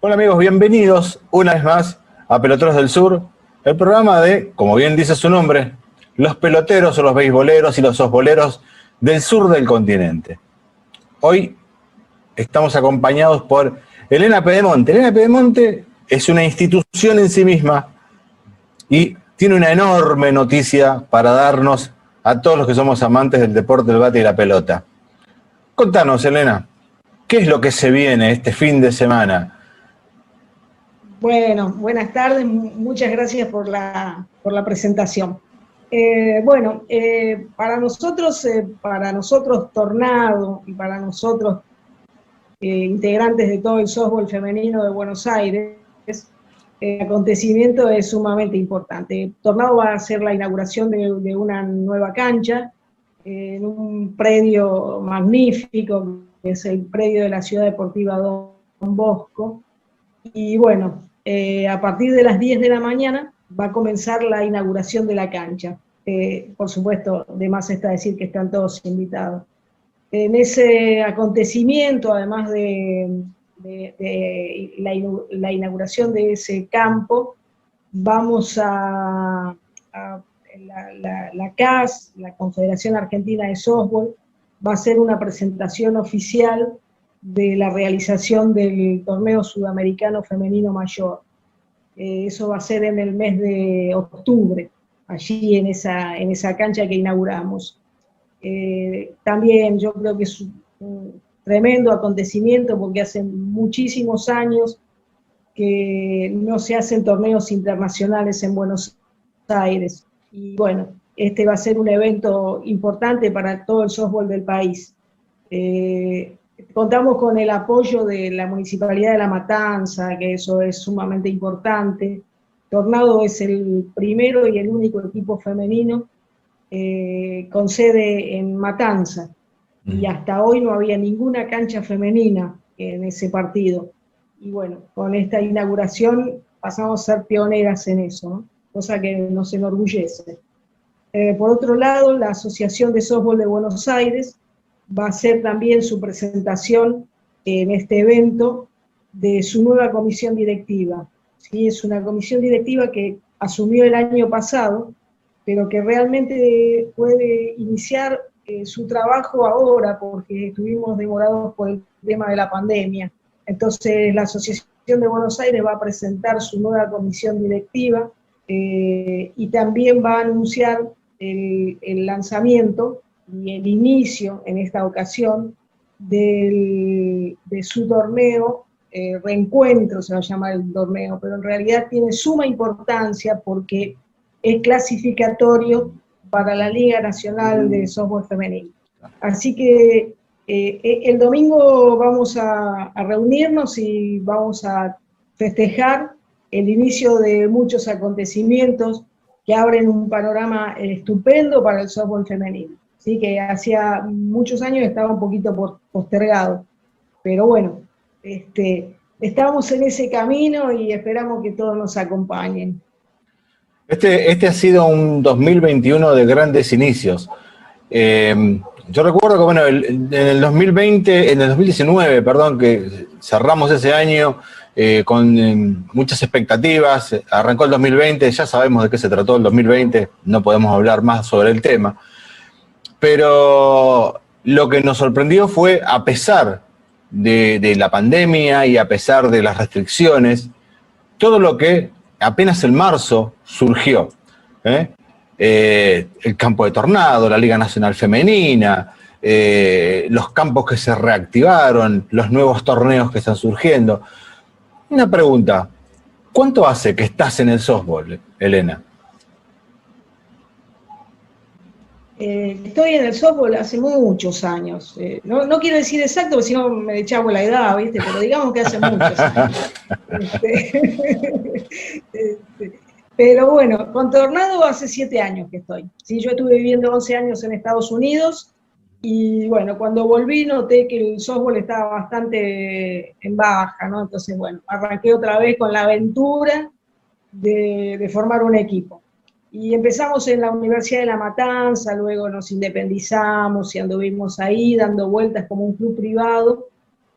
Hola amigos, bienvenidos una vez más a Peloteros del Sur, el programa de, como bien dice su nombre, los peloteros o los beisboleros y los softboleros del sur del continente. Hoy estamos acompañados por Elena Pedemonte. Elena Pedemonte es una institución en sí misma y tiene una enorme noticia para darnos a todos los que somos amantes del deporte del bate y la pelota. Contanos, Elena, ¿qué es lo que se viene este fin de semana? Bueno, buenas tardes, muchas gracias por la presentación. Para nosotros Tornado y para nosotros integrantes de todo el softball femenino de Buenos Aires, el acontecimiento es sumamente importante. Tornado va a hacer la inauguración de una nueva cancha en un predio magnífico, que es el predio de la Ciudad Deportiva Don Bosco. Y bueno, a partir de las 10 de la mañana va a comenzar la inauguración de la cancha. Por supuesto, de más está decir que están todos invitados. En ese acontecimiento, además de la inauguración de ese campo, vamos la CAS, la Confederación Argentina de Softball, va a hacer una presentación oficial de la realización del torneo sudamericano femenino mayor. Eso va a ser en el mes de octubre, allí en esa cancha que inauguramos. También yo creo que es un tremendo acontecimiento porque hace muchísimos años que no se hacen torneos internacionales en Buenos Aires. Y bueno, este va a ser un evento importante para todo el softball del país. Contamos con el apoyo de la Municipalidad de La Matanza, que eso es sumamente importante. Tornado es el primero y el único equipo femenino con sede en Matanza. Y hasta hoy no había ninguna cancha femenina en ese partido. Y bueno, con esta inauguración pasamos a ser pioneras en eso, ¿no? Cosa que nos enorgullece. Por otro lado, la Asociación de Softball de Buenos Aires va a hacer también su presentación en este evento de su nueva comisión directiva. ¿Sí? Es una comisión directiva que asumió el año pasado, pero que realmente puede iniciar su trabajo ahora porque estuvimos demorados por el tema de la pandemia. Entonces la Asociación de Buenos Aires va a presentar su nueva comisión directiva y también va a anunciar el lanzamiento y el inicio en esta ocasión de su torneo, reencuentro se va a llamar el torneo, pero en realidad tiene suma importancia porque es clasificatorio para la Liga Nacional de Softball Femenino. Así que el domingo vamos a reunirnos y vamos a festejar el inicio de muchos acontecimientos que abren un panorama estupendo para el softball femenino. ¿Sí? Que hacía muchos años estaba un poquito postergado. Pero bueno, estamos en ese camino y esperamos que todos nos acompañen. Este ha sido un 2021 de grandes inicios. Yo recuerdo que, bueno, en el 2019, perdón, que cerramos ese año con muchas expectativas. Arrancó el 2020, ya sabemos de qué se trató el 2020, no podemos hablar más sobre el tema. Pero lo que nos sorprendió fue, a pesar de la pandemia y a pesar de las restricciones, todo lo que apenas en marzo surgió. El campo de Tornado, la Liga Nacional Femenina, los campos que se reactivaron, los nuevos torneos que están surgiendo. Una pregunta, ¿cuánto hace que estás en el softball, Elena? Estoy en el softball hace muchos años. No quiero decir exacto, porque si no me echamos la edad, ¿viste? Pero digamos que hace muchos años. Pero bueno, con Tornado hace 7 años que estoy. ¿Sí? Yo estuve viviendo 11 años en Estados Unidos y bueno, cuando volví noté que el softball estaba bastante en baja, ¿no? Entonces, bueno, arranqué otra vez con la aventura de formar un equipo. Y empezamos en la Universidad de La Matanza, luego nos independizamos y anduvimos ahí dando vueltas como un club privado,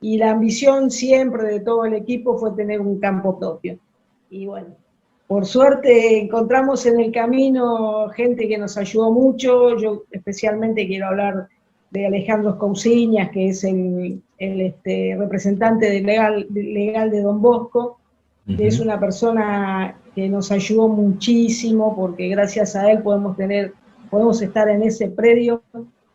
y la ambición siempre de todo el equipo fue tener un campo propio. Y bueno, por suerte encontramos en el camino gente que nos ayudó mucho. Yo especialmente quiero hablar de Alejandro Cousiñas, que es el representante legal de Don Bosco, que es una persona que nos ayudó muchísimo, porque gracias a él podemos estar en ese predio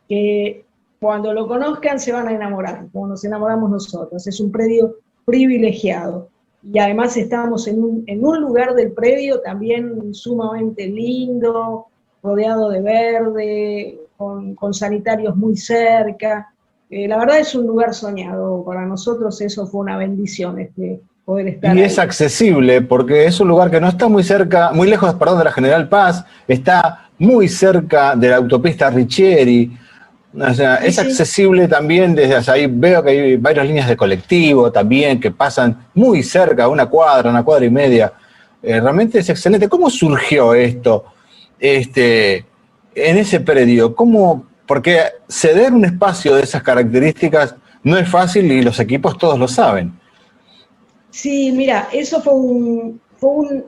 que cuando lo conozcan se van a enamorar, como nos enamoramos nosotros. Es un predio privilegiado. Y además estamos en un lugar del predio también sumamente lindo, rodeado de verde, con sanitarios muy cerca. La verdad es un lugar soñado. Para nosotros eso fue una bendición, poder estar Y ahí. es accesible porque es un lugar que no está muy cerca, muy lejos, perdón, de la General Paz, está muy cerca de la autopista Richieri. O sea, Sí, es sí. accesible también desde ahí. Veo que hay varias líneas de colectivo también que pasan muy cerca, una cuadra y media. Realmente es excelente. ¿Cómo surgió esto en ese predio? ¿Cómo? Porque ceder un espacio de esas características no es fácil y los equipos todos lo saben. Sí, mira, eso fue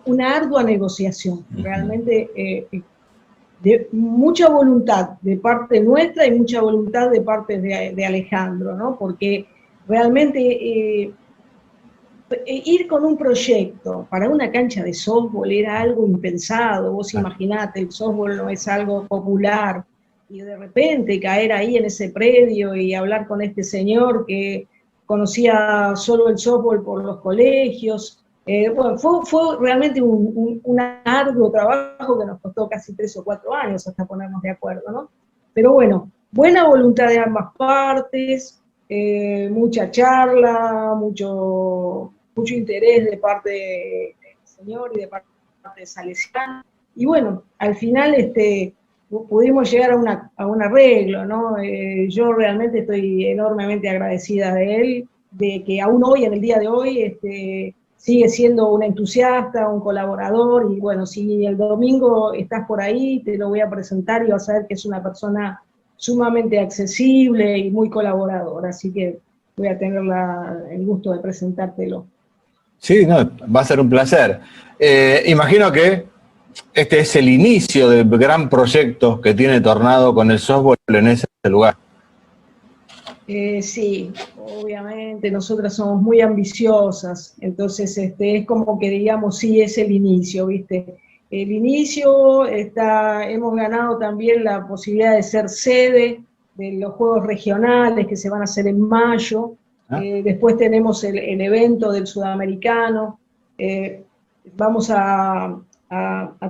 una ardua negociación. Realmente de mucha voluntad de parte nuestra y mucha voluntad de parte de Alejandro, ¿no? Porque realmente ir con un proyecto para una cancha de softball era algo impensado. Vos imaginate, el softball no es algo popular, y de repente caer ahí en ese predio y hablar con este señor que conocía solo el softball por los colegios. Bueno, fue realmente un arduo trabajo que nos costó casi 3 o 4 años hasta ponernos de acuerdo, ¿no? Pero bueno, buena voluntad de ambas partes, mucha charla, mucho interés de parte del señor y de parte de Salesiano. Y bueno, al final pudimos llegar a un arreglo, ¿no? Yo realmente estoy enormemente agradecida de él, de que aún hoy, en el día de hoy, sigue siendo un entusiasta, un colaborador, y bueno, si el domingo estás por ahí, te lo voy a presentar y vas a ver que es una persona sumamente accesible y muy colaboradora, así que voy a tener el gusto de presentártelo. Sí, no, va a ser un placer. Imagino que este es el inicio del gran proyecto que tiene Tornado con el softball en ese lugar. Sí, obviamente, nosotras somos muy ambiciosas, entonces es como que digamos, sí, es el inicio, ¿viste? El inicio hemos ganado también la posibilidad de ser sede de los Juegos Regionales que se van a hacer en mayo. Después tenemos el evento del Sudamericano. Vamos a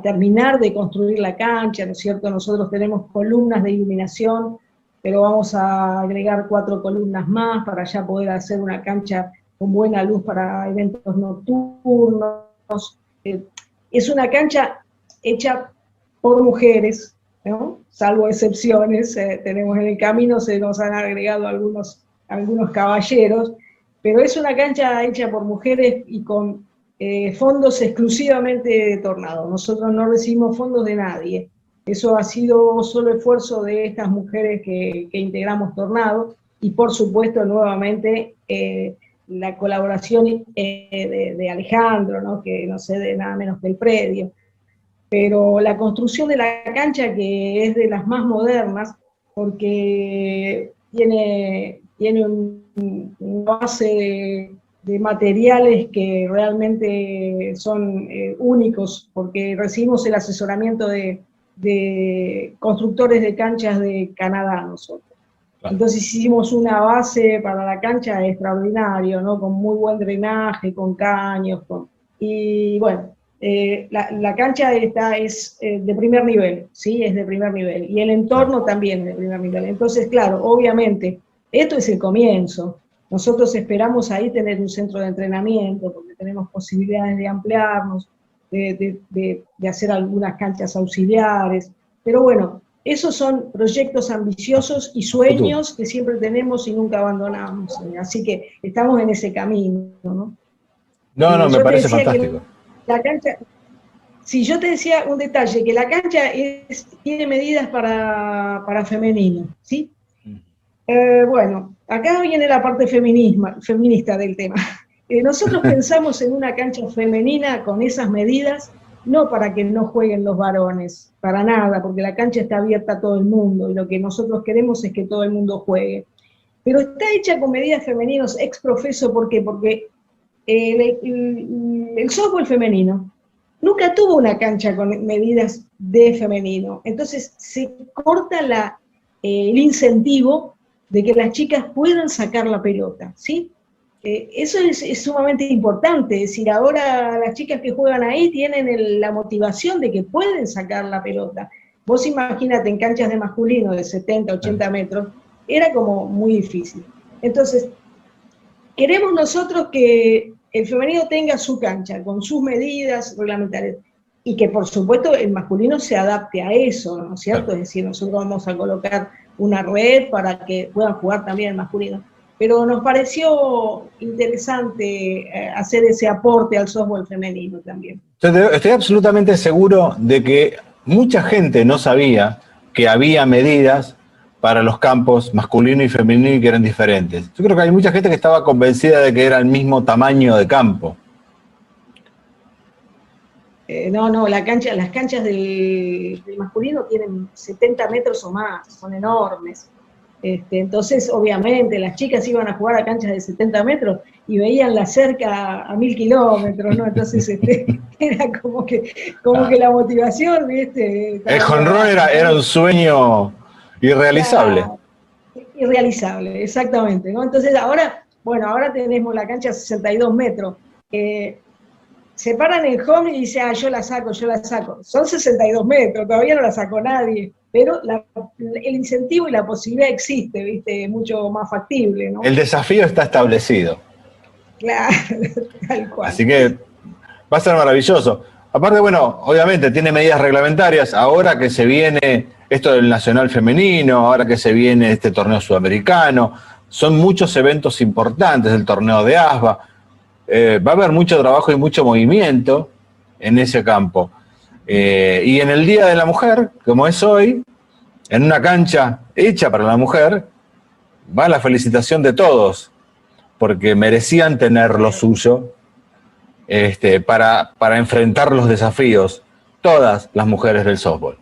terminar de construir la cancha, ¿no es cierto? Nosotros tenemos columnas de iluminación, pero vamos a agregar 4 columnas más para ya poder hacer una cancha con buena luz para eventos nocturnos. Es una cancha hecha por mujeres, ¿no? Salvo excepciones, tenemos en el camino, se nos han agregado algunos caballeros, pero es una cancha hecha por mujeres y con fondos exclusivamente de Tornado. Nosotros no recibimos fondos de nadie. Eso ha sido solo esfuerzo de estas mujeres que integramos Tornado, y por supuesto nuevamente la colaboración de Alejandro, ¿no? Que no cede nada menos que el predio. Pero la construcción de la cancha, que es de las más modernas, porque tiene una base de materiales que realmente son únicos, porque recibimos el asesoramiento de constructores de canchas de Canadá nosotros. Claro. Entonces hicimos una base para la cancha extraordinario, ¿no? Con muy buen drenaje, con caños, y bueno, la cancha es de primer nivel, ¿sí? Es de primer nivel, y el entorno también es de primer nivel. Entonces, claro, obviamente, esto es el comienzo. Nosotros esperamos ahí tener un centro de entrenamiento, porque tenemos posibilidades de ampliarnos, de hacer algunas canchas auxiliares, pero bueno, esos son proyectos ambiciosos y sueños que siempre tenemos y nunca abandonamos, así que estamos en ese camino, ¿no? No, me parece fantástico. La cancha, si yo te decía un detalle, que la cancha tiene medidas para femenino, ¿sí? Bueno, acá viene la parte feminista del tema. Nosotros pensamos en una cancha femenina con esas medidas, no para que no jueguen los varones, para nada, porque la cancha está abierta a todo el mundo, y lo que nosotros queremos es que todo el mundo juegue. Pero está hecha con medidas femeninas ex profeso, ¿por qué? Porque el softball femenino nunca tuvo una cancha con medidas de femenino, entonces se corta el incentivo de que las chicas puedan sacar la pelota, ¿sí? Eso es sumamente importante, es decir, ahora las chicas que juegan ahí tienen la motivación de que pueden sacar la pelota. Vos imagínate en canchas de masculino de 70, 80 metros, era como muy difícil. Entonces, queremos nosotros que el femenino tenga su cancha, con sus medidas reglamentarias, y que por supuesto el masculino se adapte a eso, ¿no es cierto? Es decir, nosotros vamos a colocar una red para que puedan jugar también el masculino. Pero nos pareció interesante hacer ese aporte al softball femenino también. Estoy absolutamente seguro de que mucha gente no sabía que había medidas para los campos masculino y femenino y que eran diferentes. Yo creo que hay mucha gente que estaba convencida de que era el mismo tamaño de campo. No, las canchas del masculino tienen 70 metros o más, son enormes. Entonces, obviamente, las chicas iban a jugar a canchas de 70 metros y veían la cerca a 1000 kilómetros, ¿no? Entonces, era como que la motivación, ¿viste? El jonrón era un sueño irrealizable. Claro, irrealizable, exactamente, ¿no? Entonces, ahora tenemos la cancha a 62 metros. Se paran en el home y dicen, yo la saco. Son 62 metros, todavía no la sacó nadie. Pero el incentivo y la posibilidad existe, ¿viste? Mucho más factible, ¿no? El desafío está establecido. Claro, tal cual. Así que va a ser maravilloso. Aparte, bueno, obviamente tiene medidas reglamentarias. Ahora que se viene esto del Nacional Femenino, ahora que se viene este torneo sudamericano, son muchos eventos importantes, el torneo de ASBA. Va a haber mucho trabajo y mucho movimiento en ese campo. Y en el Día de la Mujer, como es hoy, en una cancha hecha para la mujer, va la felicitación de todos, porque merecían tener lo suyo para enfrentar los desafíos, todas las mujeres del softball.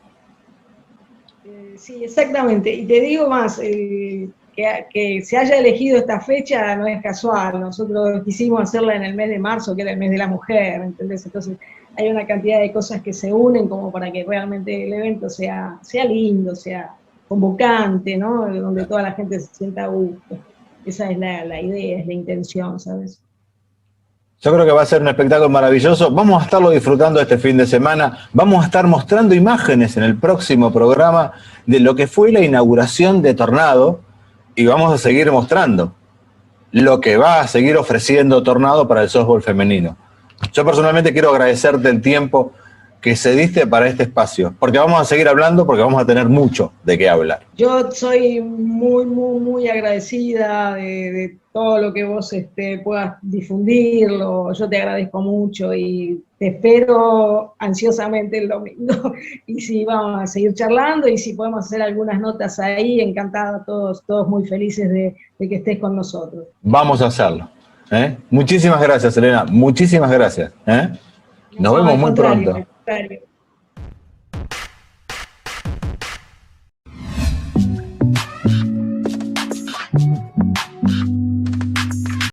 Sí, exactamente. Y te digo más, que se haya elegido esta fecha no es casual. Nosotros quisimos hacerla en el mes de marzo, que era el mes de la mujer, ¿entendés? Entonces hay una cantidad de cosas que se unen como para que realmente el evento sea lindo, sea convocante, ¿no? Donde toda la gente se sienta a gusto. Esa es la idea, es la intención, ¿sabes? Yo creo que va a ser un espectáculo maravilloso. Vamos a estarlo disfrutando este fin de semana. Vamos a estar mostrando imágenes en el próximo programa de lo que fue la inauguración de Tornado, y vamos a seguir mostrando lo que va a seguir ofreciendo Tornado para el softball femenino. Yo personalmente quiero agradecerte el tiempo que cediste para este espacio, porque vamos a seguir hablando, porque vamos a tener mucho de qué hablar. Yo soy muy, muy, muy agradecida de todo lo que vos puedas difundirlo. Yo te agradezco mucho y te espero ansiosamente el domingo. Y si vamos a seguir charlando y si podemos hacer algunas notas ahí, encantada, todos muy felices de que estés con nosotros. Vamos a hacerlo. Muchísimas gracias, Elena. Muchísimas gracias. Nos vemos muy pronto.